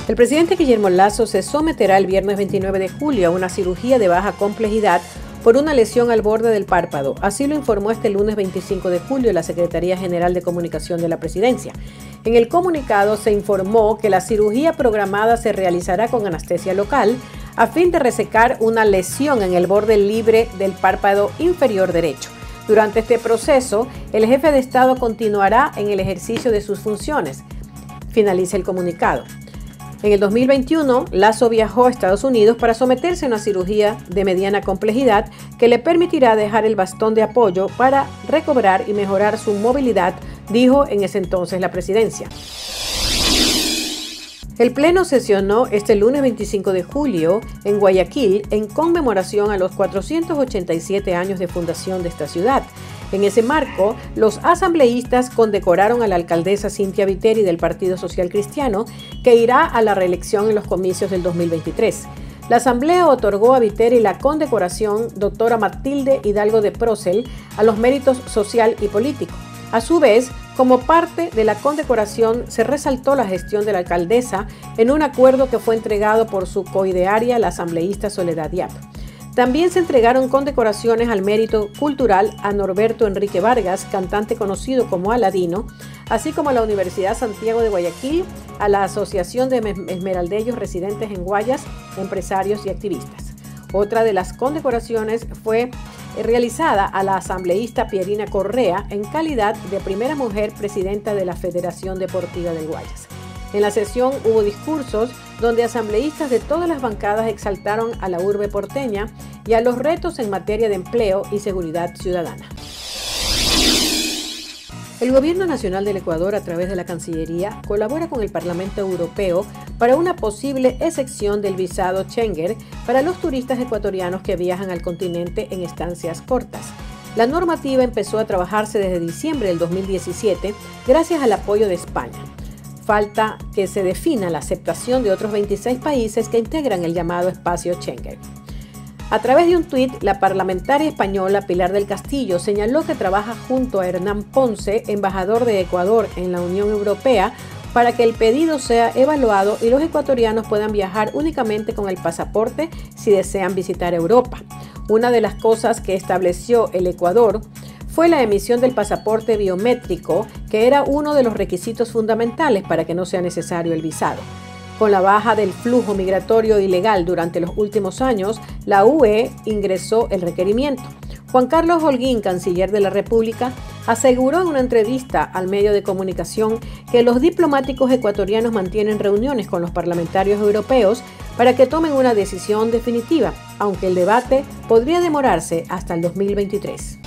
El presidente Guillermo Lasso se someterá el viernes 29 de julio a una cirugía de baja complejidad por una lesión al borde del párpado. Así lo informó este lunes 25 de julio la Secretaría General de Comunicación de la Presidencia. En el comunicado se informó que la cirugía programada se realizará con anestesia local a fin de resecar una lesión en el borde libre del párpado inferior derecho. Durante este proceso, el jefe de Estado continuará en el ejercicio de sus funciones. Finaliza el comunicado. En el 2021, Lasso viajó a Estados Unidos para someterse a una cirugía de mediana complejidad que le permitirá dejar el bastón de apoyo para recobrar y mejorar su movilidad, dijo en ese entonces la presidencia. El Pleno sesionó este lunes 25 de julio en Guayaquil en conmemoración a los 487 años de fundación de esta ciudad. En ese marco, los asambleístas condecoraron a la alcaldesa Cynthia Viteri del Partido Social Cristiano, que irá a la reelección en los comicios del 2023. La asamblea otorgó a Viteri la condecoración Doctora Matilde Hidalgo de Procel a los méritos social y político. A su vez, como parte de la condecoración, se resaltó la gestión de la alcaldesa en un acuerdo que fue entregado por su coidearia, la asambleísta Soledad Yap. También se entregaron condecoraciones al mérito cultural a Norberto Enrique Vargas, cantante conocido como Aladino, así como a la Universidad Santiago de Guayaquil, a la Asociación de Esmeraldeños residentes en Guayas, empresarios y activistas. Otra de las condecoraciones fue realizada a la asambleísta Pierina Correa en calidad de primera mujer presidenta de la Federación Deportiva del Guayas. En la sesión hubo discursos donde asambleístas de todas las bancadas exaltaron a la urbe porteña y a los retos en materia de empleo y seguridad ciudadana. El Gobierno Nacional del Ecuador, a través de la Cancillería, colabora con el Parlamento Europeo para una posible exención del visado Schengen para los turistas ecuatorianos que viajan al continente en estancias cortas. La normativa empezó a trabajarse desde diciembre del 2017 gracias al apoyo de España. Falta que se defina la aceptación de otros 26 países que integran el llamado espacio Schengen. A través de un tuit, la parlamentaria española Pilar del Castillo señaló que trabaja junto a Hernán Ponce, embajador de Ecuador en la Unión Europea, para que el pedido sea evaluado y los ecuatorianos puedan viajar únicamente con el pasaporte si desean visitar Europa. Una de las cosas que estableció el Ecuador fue la emisión del pasaporte biométrico, que era uno de los requisitos fundamentales para que no sea necesario el visado. Con la baja del flujo migratorio ilegal durante los últimos años, la UE ingresó el requerimiento. Juan Carlos Holguín, canciller de la República, aseguró en una entrevista al medio de comunicación que los diplomáticos ecuatorianos mantienen reuniones con los parlamentarios europeos para que tomen una decisión definitiva, aunque el debate podría demorarse hasta el 2023.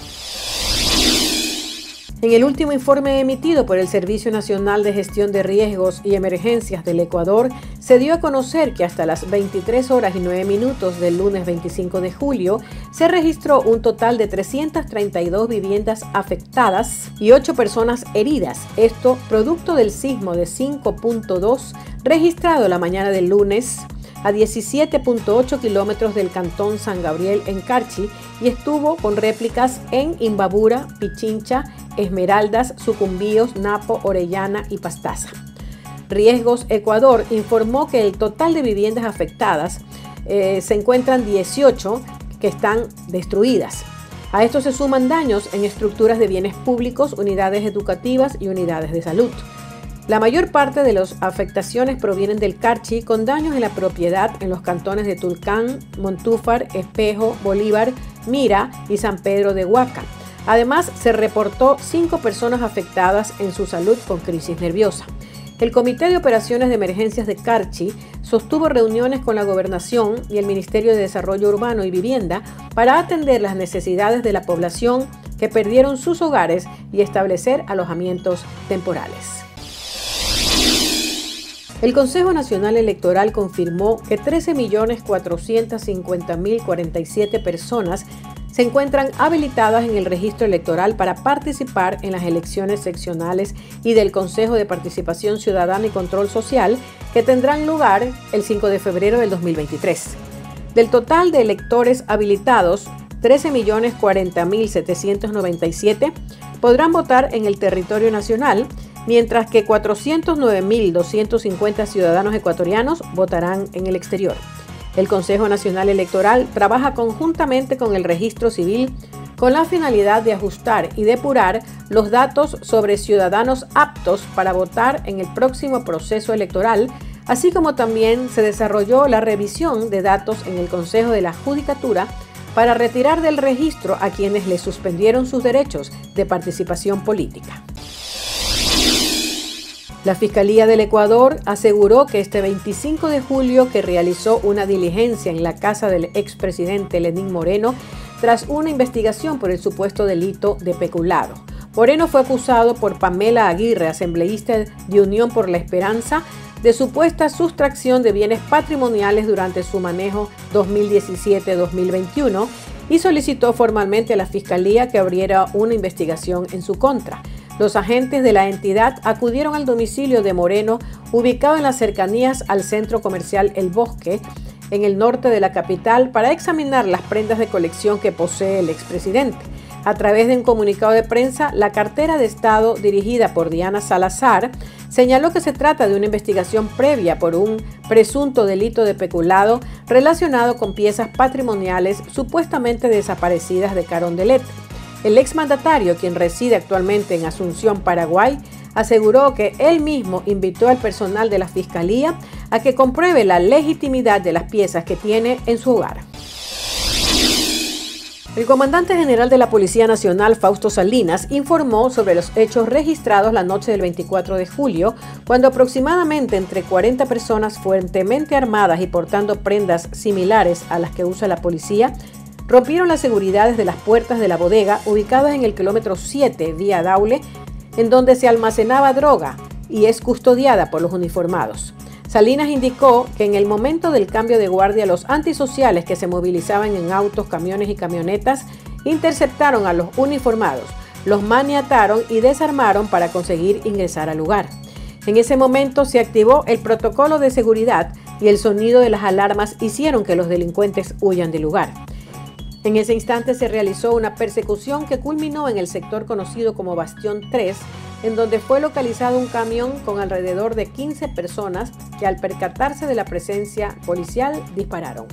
En el último informe emitido por el Servicio Nacional de Gestión de Riesgos y Emergencias del Ecuador, se dio a conocer que hasta las 23 horas y 9 minutos del lunes 25 de julio se registró un total de 332 viviendas afectadas y 8 personas heridas. Esto producto del sismo de 5.2 registrado la mañana del lunes a 17.8 kilómetros del cantón San Gabriel en Carchi y estuvo con réplicas en Imbabura, Pichincha, Esmeraldas, Sucumbíos, Napo, Orellana y Pastaza. Riesgos Ecuador informó que el total de viviendas afectadas se encuentran 18 que están destruidas. A esto se suman daños en estructuras de bienes públicos, unidades educativas y unidades de salud. La mayor parte de las afectaciones provienen del Carchi, con daños en la propiedad en los cantones de Tulcán, Montúfar, Espejo, Bolívar, Mira y San Pedro de Huaca. Además, se reportó 5 personas afectadas en su salud con crisis nerviosa. El Comité de Operaciones de Emergencias de Carchi sostuvo reuniones con la Gobernación y el Ministerio de Desarrollo Urbano y Vivienda para atender las necesidades de la población que perdieron sus hogares y establecer alojamientos temporales. El Consejo Nacional Electoral confirmó que 13.450.047 personas se encuentran habilitadas en el registro electoral para participar en las elecciones seccionales y del Consejo de Participación Ciudadana y Control Social que tendrán lugar el 5 de febrero del 2023. Del total de electores habilitados, 13.040.797 podrán votar en el territorio nacional, mientras que 409.250 ciudadanos ecuatorianos votarán en el exterior. El Consejo Nacional Electoral trabaja conjuntamente con el Registro Civil con la finalidad de ajustar y depurar los datos sobre ciudadanos aptos para votar en el próximo proceso electoral, así como también se desarrolló la revisión de datos en el Consejo de la Judicatura para retirar del registro a quienes le suspendieron sus derechos de participación política. La Fiscalía del Ecuador aseguró que este 25 de julio que realizó una diligencia en la casa del expresidente Lenín Moreno tras una investigación por el supuesto delito de peculado. Moreno fue acusado por Pamela Aguirre, asambleísta de Unión por la Esperanza, de supuesta sustracción de bienes patrimoniales durante su manejo 2017-2021 y solicitó formalmente a la Fiscalía que abriera una investigación en su contra. Los agentes de la entidad acudieron al domicilio de Moreno, ubicado en las cercanías al centro comercial El Bosque, en el norte de la capital, para examinar las prendas de colección que posee el expresidente. A través de un comunicado de prensa, la cartera de Estado, dirigida por Diana Salazar, señaló que se trata de una investigación previa por un presunto delito de peculado relacionado con piezas patrimoniales supuestamente desaparecidas de Carondelet. El exmandatario, quien reside actualmente en Asunción, Paraguay, aseguró que él mismo invitó al personal de la Fiscalía a que compruebe la legitimidad de las piezas que tiene en su hogar. El comandante general de la Policía Nacional, Fausto Salinas, informó sobre los hechos registrados la noche del 24 de julio, cuando aproximadamente entre 40 personas fuertemente armadas y portando prendas similares a las que usa la policía, rompieron las seguridades de las puertas de la bodega ubicadas en el kilómetro 7, vía Daule, en donde se almacenaba droga y es custodiada por los uniformados. Salinas indicó que en el momento del cambio de guardia, los antisociales que se movilizaban en autos, camiones y camionetas interceptaron a los uniformados, los maniataron y desarmaron para conseguir ingresar al lugar. En ese momento se activó el protocolo de seguridad y el sonido de las alarmas hicieron que los delincuentes huyan del lugar. En ese instante se realizó una persecución que culminó en el sector conocido como Bastión 3, en donde fue localizado un camión con alrededor de 15 personas que al percatarse de la presencia policial dispararon.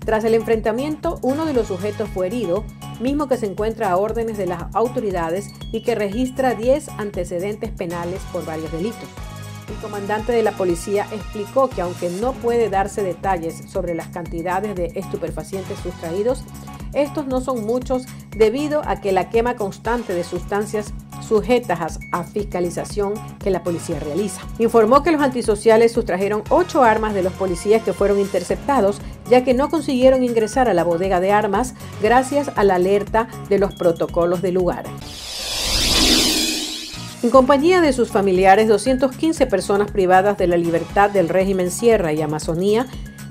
Tras el enfrentamiento, uno de los sujetos fue herido, mismo que se encuentra a órdenes de las autoridades y que registra 10 antecedentes penales por varios delitos. El comandante de la policía explicó que aunque no puede darse detalles sobre las cantidades de estupefacientes sustraídos, estos no son muchos debido a que la quema constante de sustancias sujetas a fiscalización que la policía realiza. Informó que los antisociales sustrajeron 8 armas de los policías que fueron interceptados, ya que no consiguieron ingresar a la bodega de armas gracias a la alerta de los protocolos del lugar. En compañía de sus familiares, 215 personas privadas de la libertad del régimen Sierra y Amazonía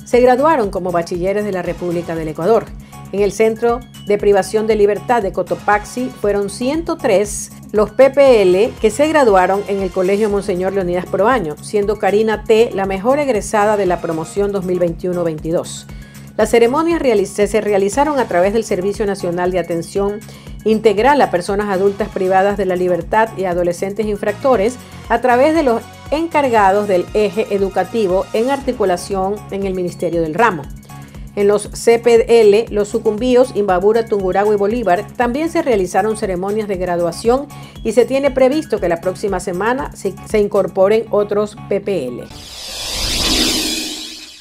se graduaron como bachilleres de la República del Ecuador. En el Centro de Privación de Libertad de Cotopaxi fueron 103 los PPL que se graduaron en el Colegio Monseñor Leonidas Proaño, siendo Karina T. la mejor egresada de la promoción 2021-22. Las ceremonias se realizaron a través del Servicio Nacional de Atención Integral a Personas Adultas Privadas de la Libertad y Adolescentes Infractores a través de los encargados del eje educativo en articulación en el Ministerio del Ramo. En los CPL, los sucumbíos, Imbabura, Tungurahua y Bolívar, también se realizaron ceremonias de graduación y se tiene previsto que la próxima semana se incorporen otros PPL.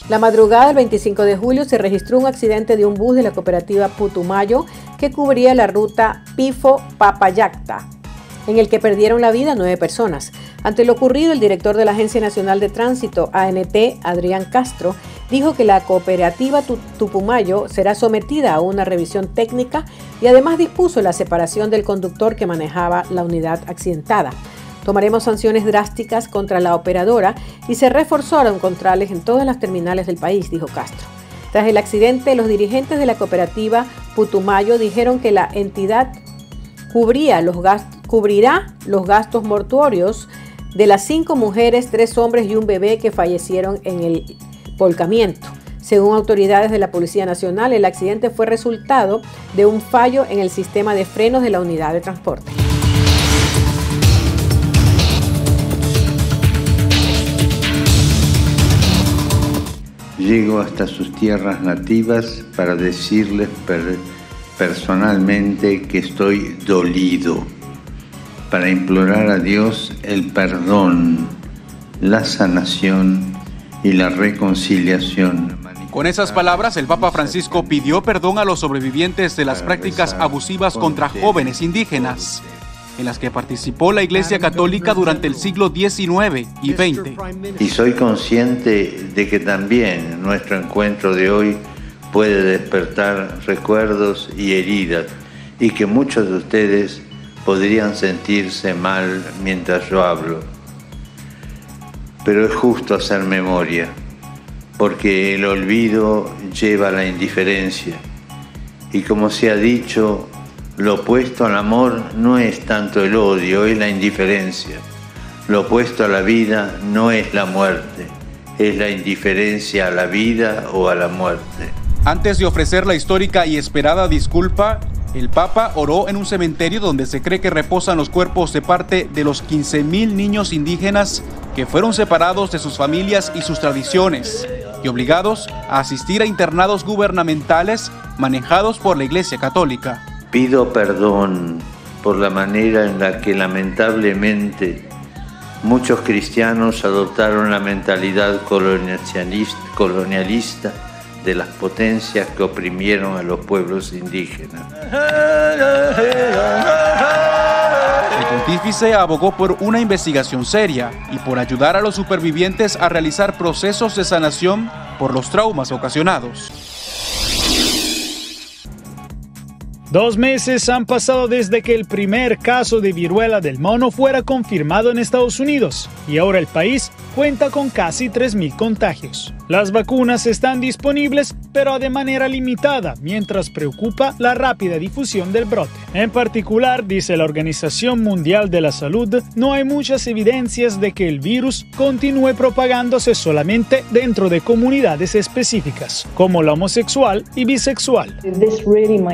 La madrugada del 25 de julio se registró un accidente de un bus de la cooperativa Putumayo que cubría la ruta Pifo-Papayacta, en el que perdieron la vida 9 personas. Ante lo ocurrido, el director de la Agencia Nacional de Tránsito, ANT, Adrián Castro, dijo que la cooperativa Tupumayo será sometida a una revisión técnica y además dispuso la separación del conductor que manejaba la unidad accidentada. Tomaremos sanciones drásticas contra la operadora y se reforzaron controles en todas las terminales del país, dijo Castro. Tras el accidente, los dirigentes de la cooperativa Putumayo dijeron que la entidad cubrirá los gastos mortuorios de las 5 mujeres, 3 hombres y un bebé que fallecieron en el volcamiento. Según autoridades de la Policía Nacional, el accidente fue resultado de un fallo en el sistema de frenos de la unidad de transporte. llego hasta sus tierras nativas para decirles personalmente que estoy dolido, para implorar a Dios el perdón, la sanación y la reconciliación. Con esas palabras, el Papa Francisco pidió perdón a los sobrevivientes de las prácticas abusivas contra jóvenes indígenas, en las que participó la Iglesia Católica durante el siglo XIX y XX. Y soy consciente de que también nuestro encuentro de hoy puede despertar recuerdos y heridas, y que muchos de ustedes podrían sentirse mal mientras yo hablo. Pero es justo hacer memoria, porque el olvido lleva a la indiferencia. Y como se ha dicho, lo opuesto al amor no es tanto el odio, es la indiferencia. Lo opuesto a la vida no es la muerte, es la indiferencia a la vida o a la muerte. Antes de ofrecer la histórica y esperada disculpa, el Papa oró en un cementerio donde se cree que reposan los cuerpos de parte de los 15,000 niños indígenas que fueron separados de sus familias y sus tradiciones y obligados a asistir a internados gubernamentales manejados por la Iglesia Católica. Pido perdón por la manera en la que lamentablemente muchos cristianos adoptaron la mentalidad colonialista de las potencias que oprimieron a los pueblos indígenas. El pontífice abogó por una investigación seria y por ayudar a los supervivientes a realizar procesos de sanación por los traumas ocasionados. 2 meses han pasado desde que el primer caso de viruela del mono fuera confirmado en Estados Unidos y ahora el país cuenta con casi 3,000 contagios. Las vacunas están disponibles, pero de manera limitada, mientras preocupa la rápida difusión del brote. En particular, dice la Organización Mundial de la Salud, no hay muchas evidencias de que el virus continúe propagándose solamente dentro de comunidades específicas, como la homosexual y bisexual.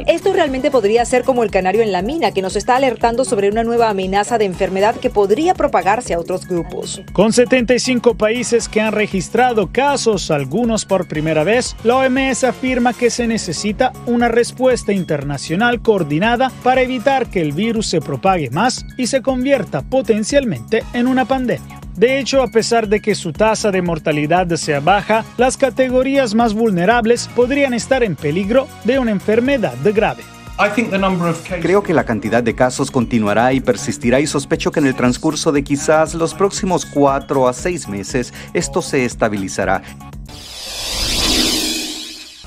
Esto realmente podría ser como el canario en la mina, que nos está alertando sobre una nueva amenaza de enfermedad que podría propagarse a otros grupos. Con 75 países que han registrado casos, algunos por primera vez, la OMS afirma que se necesita una respuesta internacional coordinada para evitar que el virus se propague más y se convierta potencialmente en una pandemia. De hecho, a pesar de que su tasa de mortalidad sea baja, las categorías más vulnerables podrían estar en peligro de una enfermedad grave. Creo que la cantidad de casos continuará y persistirá y sospecho que en el transcurso de quizás los próximos 4 a 6 meses esto se estabilizará.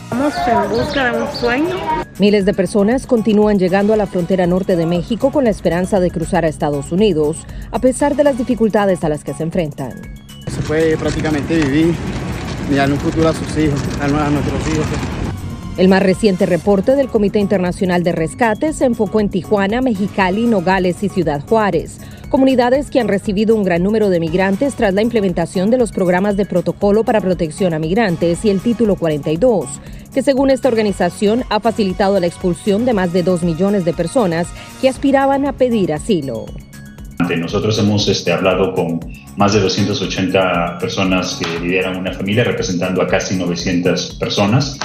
Estamos en busca de un sueño. Miles de personas continúan llegando a la frontera norte de México con la esperanza de cruzar a Estados Unidos, a pesar de las dificultades a las que se enfrentan. Se puede prácticamente vivir y darle un futuro a sus hijos, a nuestros hijos. El más reciente reporte del Comité Internacional de Rescate se enfocó en Tijuana, Mexicali, Nogales y Ciudad Juárez, comunidades que han recibido un gran número de migrantes tras la implementación de los programas de protocolo para protección a migrantes y el Título 42, que según esta organización ha facilitado la expulsión de más de 2 millones de personas que aspiraban a pedir asilo. Nosotros hemos hablado con más de 280 personas que lideran una familia, representando a casi 900 personas.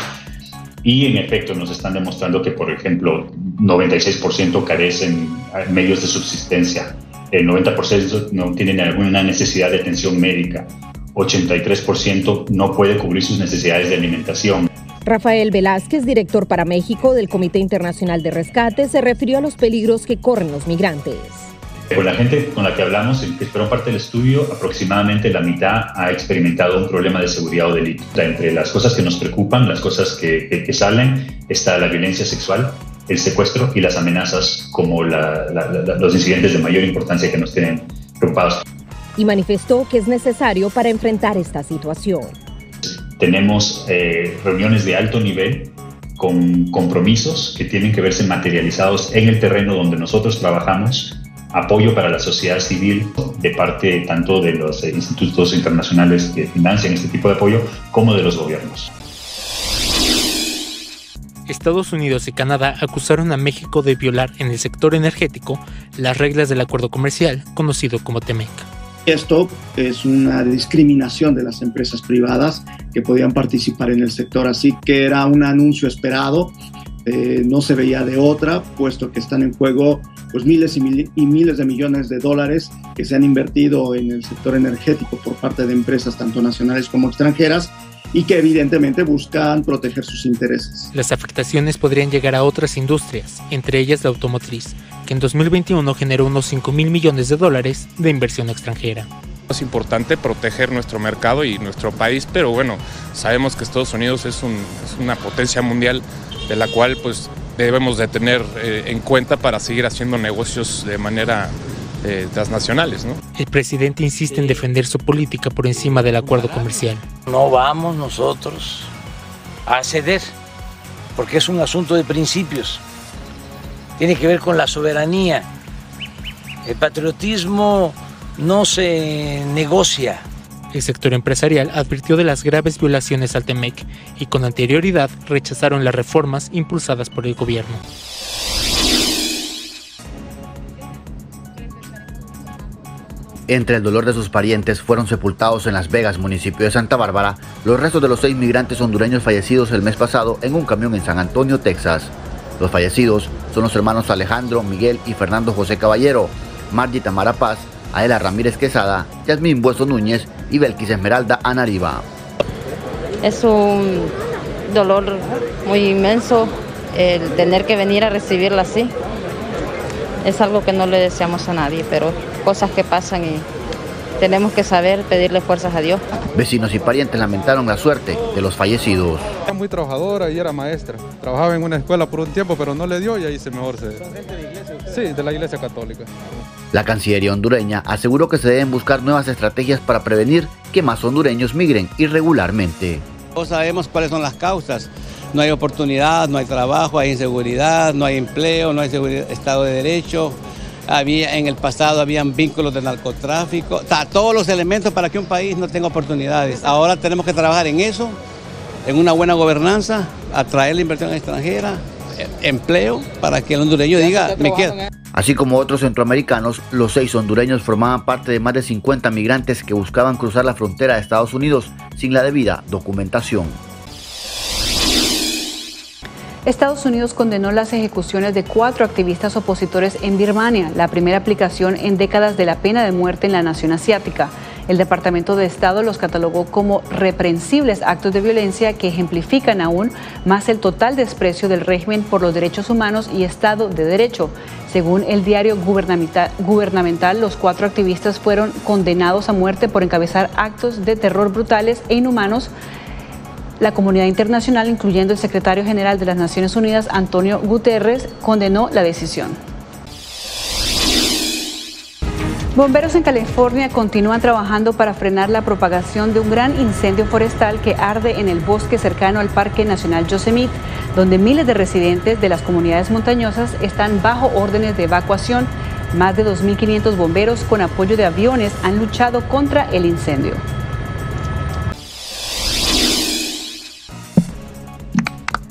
Y en efecto nos están demostrando que, por ejemplo, 96% carecen medios de subsistencia, el 90% no tienen alguna necesidad de atención médica, 83% no puede cubrir sus necesidades de alimentación. Rafael Velázquez, director para México del Comité Internacional de Rescate, se refirió a los peligros que corren los migrantes. Con la gente con la que hablamos, que fueron parte del estudio, aproximadamente la mitad ha experimentado un problema de seguridad o delito. Entre las cosas que nos preocupan, las cosas que salen, está la violencia sexual, el secuestro y las amenazas como los incidentes de mayor importancia que nos tienen preocupados. Y manifestó que es necesario para enfrentar esta situación. Tenemos reuniones de alto nivel con compromisos que tienen que verse materializados en el terreno donde nosotros trabajamos, apoyo para la sociedad civil de parte tanto de los institutos internacionales que financian este tipo de apoyo como de los gobiernos. Estados Unidos y Canadá acusaron a México de violar en el sector energético las reglas del acuerdo comercial conocido como TEMEC. Esto es una discriminación de las empresas privadas que podían participar en el sector, así que era un anuncio esperado, no se veía de otra, puesto que están en juego pues miles y miles de millones de dólares que se han invertido en el sector energético por parte de empresas tanto nacionales como extranjeras y que evidentemente buscan proteger sus intereses. Las afectaciones podrían llegar a otras industrias, entre ellas la automotriz, que en 2021 generó unos 5.000 millones de dólares de inversión extranjera. Es importante proteger nuestro mercado y nuestro país, pero bueno, sabemos que Estados Unidos es una potencia mundial de la cual pues debemos de tener en cuenta para seguir haciendo negocios de manera transnacionales, ¿no? El presidente insiste en defender su política por encima del acuerdo comercial. No vamos nosotros a ceder, porque es un asunto de principios. Tiene que ver con la soberanía. El patriotismo no se negocia. El sector empresarial advirtió de las graves violaciones al TEMEC y con anterioridad rechazaron las reformas impulsadas por el gobierno. Entre el dolor de sus parientes fueron sepultados en Las Vegas, municipio de Santa Bárbara, los restos de los 6 migrantes hondureños fallecidos el mes pasado en un camión en San Antonio, Texas. Los fallecidos son los hermanos Alejandro, Miguel y Fernando José Caballero, Margie Tamara Paz, Aela Ramírez Quesada, Yasmín Bueso Núñez y Belkis Esmeralda Anariba. Es un dolor muy inmenso el tener que venir a recibirla así. Es algo que no le deseamos a nadie, pero cosas que pasan y tenemos que saber pedirle fuerzas a Dios. Vecinos y parientes lamentaron la suerte de los fallecidos. Era muy trabajadora y era maestra. Trabajaba en una escuela por un tiempo, pero no le dio y ahí se mejor se... Sí, de la Iglesia Católica. La Cancillería hondureña aseguró que se deben buscar nuevas estrategias para prevenir que más hondureños migren irregularmente. No sabemos cuáles son las causas. No hay oportunidad, no hay trabajo, hay inseguridad, no hay empleo, no hay seguridad, Estado de Derecho. En el pasado habían vínculos de narcotráfico, todos los elementos para que un país no tenga oportunidades. Ahora tenemos que trabajar en eso, en una buena gobernanza, atraer la inversión extranjera, empleo, para que el hondureño diga, me quedo. Así como otros centroamericanos, los 6 hondureños formaban parte de más de 50 migrantes que buscaban cruzar la frontera de Estados Unidos sin la debida documentación. Estados Unidos condenó las ejecuciones de 4 activistas opositores en Birmania, la primera aplicación en décadas de la pena de muerte en la nación asiática. El Departamento de Estado los catalogó como reprensibles actos de violencia que ejemplifican aún más el total desprecio del régimen por los derechos humanos y Estado de Derecho. Según el diario gubernamental, los 4 activistas fueron condenados a muerte por encabezar actos de terror brutales e inhumanos. La comunidad internacional, incluyendo el secretario general de las Naciones Unidas, Antonio Guterres, condenó la decisión. Bomberos en California continúan trabajando para frenar la propagación de un gran incendio forestal que arde en el bosque cercano al Parque Nacional Yosemite, donde miles de residentes de las comunidades montañosas están bajo órdenes de evacuación. Más de 2.500 bomberos con apoyo de aviones han luchado contra el incendio.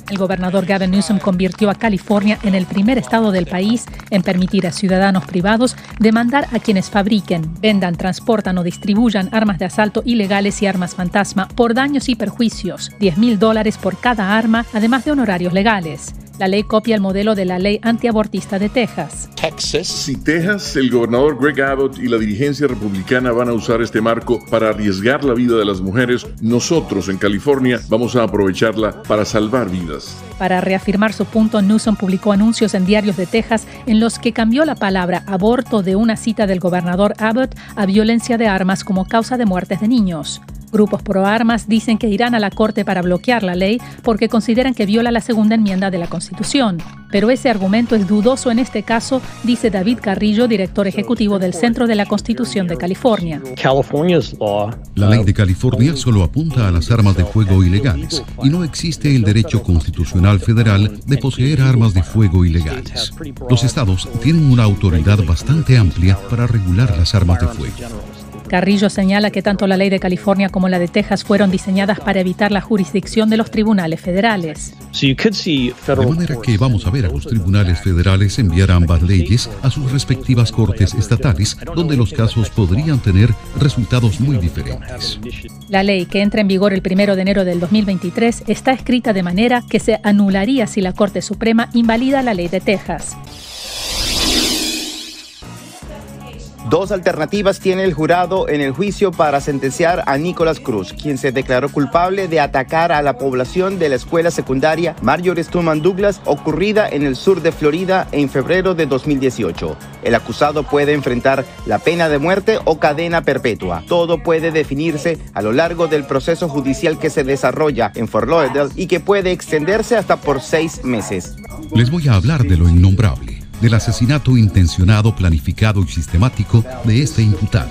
El gobernador Gavin Newsom convirtió a California en el primer estado del país en permitir a ciudadanos privados demandar a quienes fabriquen, vendan, transportan o distribuyan armas de asalto ilegales y armas fantasma por daños y perjuicios, $10,000 por cada arma, además de honorarios legales. La ley copia el modelo de la ley antiabortista de Texas. Si Texas, el gobernador Greg Abbott y la dirigencia republicana van a usar este marco para arriesgar la vida de las mujeres, nosotros en California vamos a aprovecharla para salvar vidas. Para reafirmar su punto, Newsom publicó anuncios en diarios de Texas en los que cambió la palabra aborto de una cita del gobernador Abbott a violencia de armas como causa de muertes de niños. Grupos pro armas dicen que irán a la Corte para bloquear la ley porque consideran que viola la segunda enmienda de la Constitución. Pero ese argumento es dudoso en este caso, dice David Carrillo, director ejecutivo del Centro de la Constitución de California. La ley de California solo apunta a las armas de fuego ilegales y no existe el derecho constitucional federal de poseer armas de fuego ilegales. Los estados tienen una autoridad bastante amplia para regular las armas de fuego. Carrillo señala que tanto la ley de California como la de Texas fueron diseñadas para evitar la jurisdicción de los tribunales federales. De manera que vamos a ver a los tribunales federales enviar ambas leyes a sus respectivas cortes estatales, donde los casos podrían tener resultados muy diferentes. La ley, que entra en vigor el 1 de enero del 2023, está escrita de manera que se anularía si la Corte Suprema invalida la ley de Texas. Dos alternativas tiene el jurado en el juicio para sentenciar a Nicholas Cruz, quien se declaró culpable de atacar a la población de la escuela secundaria Marjory Stoneman Douglas, ocurrida en el sur de Florida en febrero de 2018. El acusado puede enfrentar la pena de muerte o cadena perpetua. Todo puede definirse a lo largo del proceso judicial que se desarrolla en Fort Lauderdale y que puede extenderse hasta por 6 meses. Les voy a hablar de lo innombrable, del asesinato intencionado, planificado y sistemático de este imputado.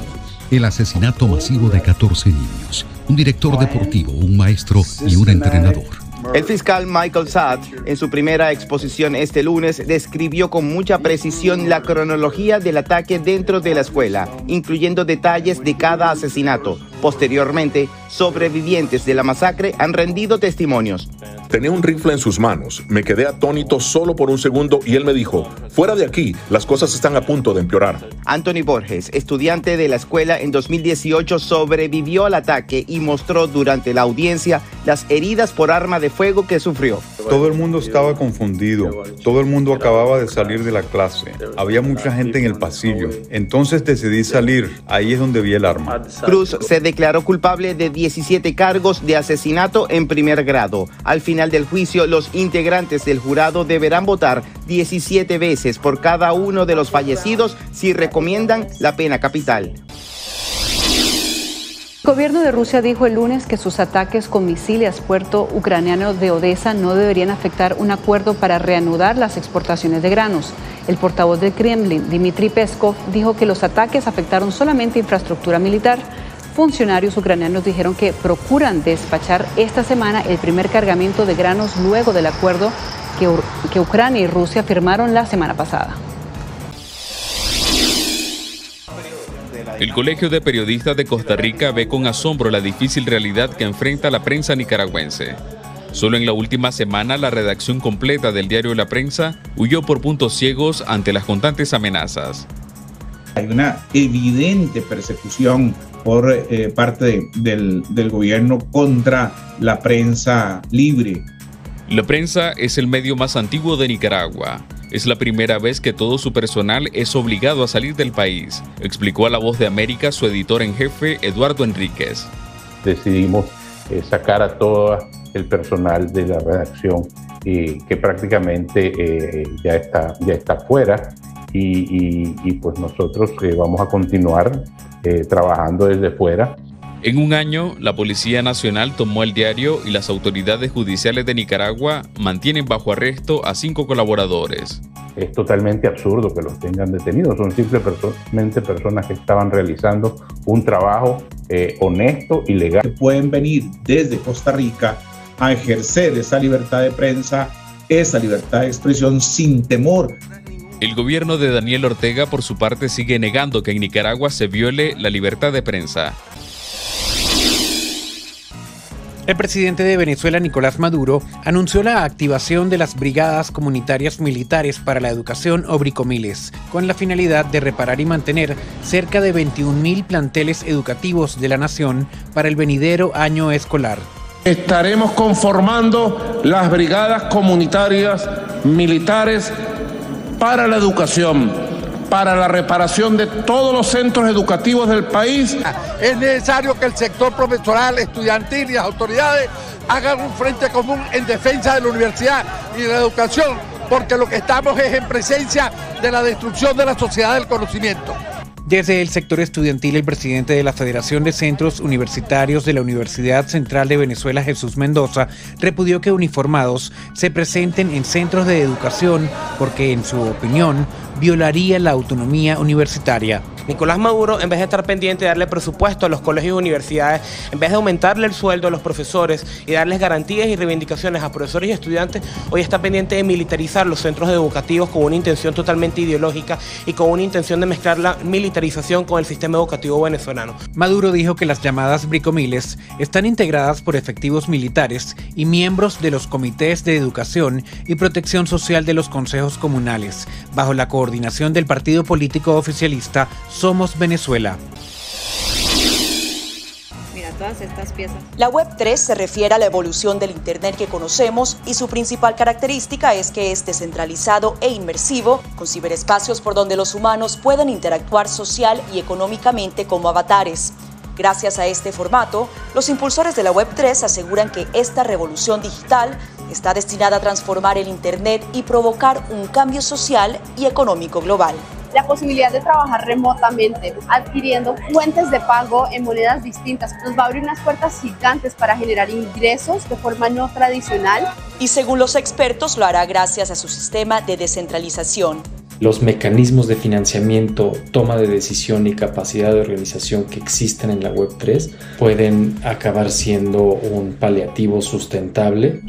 El asesinato masivo de 14 niños, un director deportivo, un maestro y un entrenador. El fiscal Michael Satt, en su primera exposición este lunes, describió con mucha precisión la cronología del ataque dentro de la escuela, incluyendo detalles de cada asesinato. Posteriormente, sobrevivientes de la masacre han rendido testimonios. Tenía un rifle en sus manos. Me quedé atónito solo por un segundo y él me dijo, fuera de aquí, las cosas están a punto de empeorar. Anthony Borges, estudiante de la escuela en 2018, sobrevivió al ataque y mostró durante la audiencia las heridas por arma de fuego que sufrió. Todo el mundo estaba confundido. Todo el mundo acababa de salir de la clase. Había mucha gente en el pasillo. Entonces decidí salir. Ahí es donde vi el arma. Cruz se declaró culpable de 17 cargos de asesinato en primer grado. Al final del juicio, los integrantes del jurado deberán votar 17 veces por cada uno de los fallecidos si recomiendan la pena capital. El gobierno de Rusia dijo el lunes que sus ataques con misiles al puerto ucraniano de Odessa no deberían afectar un acuerdo para reanudar las exportaciones de granos. El portavoz del Kremlin, Dmitry Peskov, dijo que los ataques afectaron solamente infraestructura militar. Funcionarios ucranianos dijeron que procuran despachar esta semana el primer cargamento de granos luego del acuerdo que Ucrania y Rusia firmaron la semana pasada. El Colegio de Periodistas de Costa Rica ve con asombro la difícil realidad que enfrenta la prensa nicaragüense. Solo en la última semana, la redacción completa del diario La Prensa huyó por puntos ciegos ante las constantes amenazas. Hay una evidente persecución por parte del gobierno contra la prensa libre. La Prensa es el medio más antiguo de Nicaragua. Es la primera vez que todo su personal es obligado a salir del país, explicó a La Voz de América su editor en jefe, Eduardo Enríquez. Decidimos sacar a todo el personal de la redacción que prácticamente ya está fuera y pues nosotros vamos a continuar trabajando desde fuera. En un año, la Policía Nacional tomó el diario y las autoridades judiciales de Nicaragua mantienen bajo arresto a 5 colaboradores. Es totalmente absurdo que los tengan detenidos. Son simplemente personas que estaban realizando un trabajo honesto y legal. Pueden venir desde Costa Rica a ejercer esa libertad de prensa, esa libertad de expresión sin temor. El gobierno de Daniel Ortega, por su parte, sigue negando que en Nicaragua se viole la libertad de prensa. El presidente de Venezuela, Nicolás Maduro, anunció la activación de las brigadas comunitarias militares para la educación o bricomiles, con la finalidad de reparar y mantener cerca de 21.000 planteles educativos de la nación para el venidero año escolar. Estaremos conformando las brigadas comunitarias militares para la educación, para la reparación de todos los centros educativos del país. Es necesario que el sector profesoral, estudiantil y las autoridades hagan un frente común en defensa de la universidad y de la educación, porque lo que estamos es en presencia de la destrucción de la sociedad del conocimiento. Desde el sector estudiantil, el presidente de la Federación de Centros Universitarios de la Universidad Central de Venezuela, Jesús Mendoza, repudió que uniformados se presenten en centros de educación porque, en su opinión, violaría la autonomía universitaria. Nicolás Maduro, en vez de estar pendiente de darle presupuesto a los colegios y universidades, en vez de aumentarle el sueldo a los profesores y darles garantías y reivindicaciones a profesores y estudiantes, hoy está pendiente de militarizar los centros educativos con una intención totalmente ideológica y con una intención de mezclar la militarización militarización con el sistema educativo venezolano. Maduro dijo que las llamadas bricomiles están integradas por efectivos militares y miembros de los comités de educación y protección social de los consejos comunales, bajo la coordinación del partido político oficialista Somos Venezuela. Todas estas piezas. La Web3 se refiere a la evolución del Internet que conocemos y su principal característica es que es descentralizado e inmersivo, con ciberespacios por donde los humanos pueden interactuar social y económicamente como avatares. Gracias a este formato, los impulsores de la Web3 aseguran que esta revolución digital está destinada a transformar el Internet y provocar un cambio social y económico global. La posibilidad de trabajar remotamente, adquiriendo fuentes de pago en monedas distintas, nos va a abrir unas puertas gigantes para generar ingresos de forma no tradicional. Y según los expertos, lo hará gracias a su sistema de descentralización. Los mecanismos de financiamiento, toma de decisión y capacidad de organización que existen en la Web3 pueden acabar siendo un paliativo sustentable.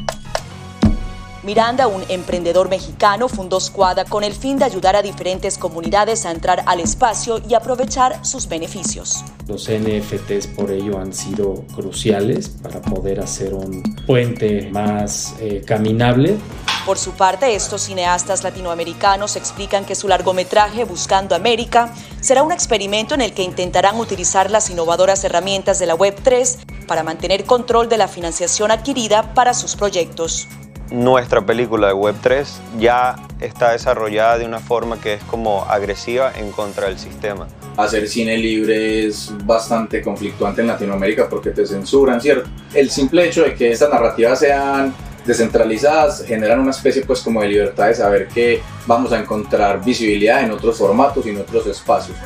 Miranda, un emprendedor mexicano, fundó Squada con el fin de ayudar a diferentes comunidades a entrar al espacio y aprovechar sus beneficios. Los NFTs por ello han sido cruciales para poder hacer un puente más caminable. Por su parte, estos cineastas latinoamericanos explican que su largometraje Buscando América será un experimento en el que intentarán utilizar las innovadoras herramientas de la Web3 para mantener control de la financiación adquirida para sus proyectos. Nuestra película de Web3 ya está desarrollada de una forma que es como agresiva en contra del sistema. Hacer cine libre es bastante conflictuante en Latinoamérica porque te censuran, ¿cierto? El simple hecho de que estas narrativas sean descentralizadas generan una especie pues como de libertad de saber que vamos a encontrar visibilidad en otros formatos y en otros espacios.